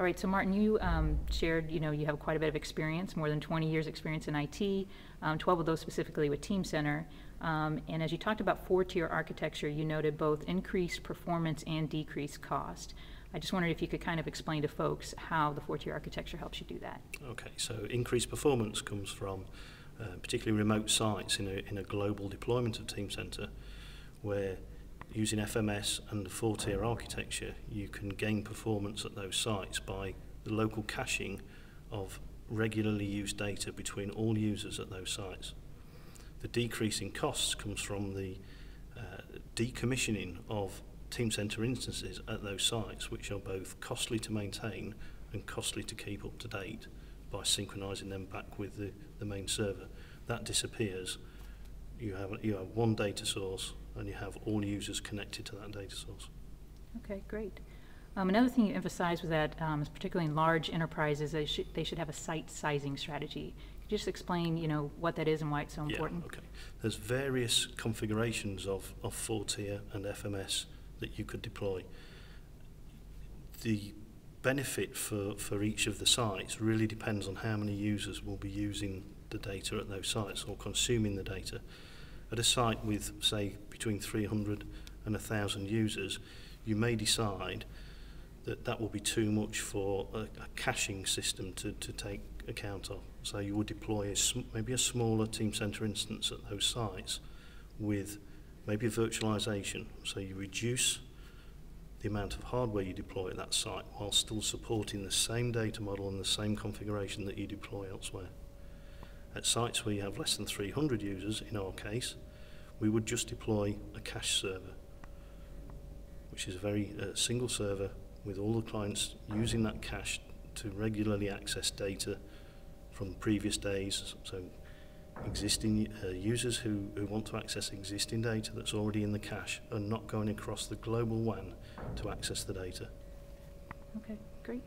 All right, so Martin, you shared, you have quite a bit of experience, more than 20 years experience in IT, 12 of those specifically with Teamcenter. And as you talked about four-tier architecture, you noted both increased performance and decreased cost. I just wondered if you could kind of explain to folks how the four-tier architecture helps you do that. Okay, so increased performance comes from particularly remote sites in a global deployment of Teamcenter, where using FMS and the four-tier architecture, you can gain performance at those sites by the local caching of regularly used data between all users at those sites. The decrease in costs comes from the decommissioning of Teamcenter instances at those sites, which are both costly to maintain and costly to keep up to date by synchronizing them back with the main server. That disappears. You have one data source and you have all users connected to that data source. Okay, great. Another thing you emphasized was that, particularly in large enterprises, they should have a site sizing strategy. Could you just explain, what that is and why it's so important? Yeah, okay. There's various configurations of four-tier and FMS that you could deploy. The benefit for each of the sites really depends on how many users will be using the data at those sites or consuming the data. At a site with, say, between 300 and 1,000 users, you may decide that will be too much for a caching system to take account of. So you would deploy maybe a smaller Teamcenter instance at those sites with maybe a virtualization. So you reduce the amount of hardware you deploy at that site while still supporting the same data model and the same configuration that you deploy elsewhere. At sites where you have less than 300 users, in our case, we would just deploy a cache server, which is a very single server with all the clients using that cache to regularly access data from previous days. So existing users who want to access existing data that's already in the cache and not going across the global WAN to access the data. Okay, great.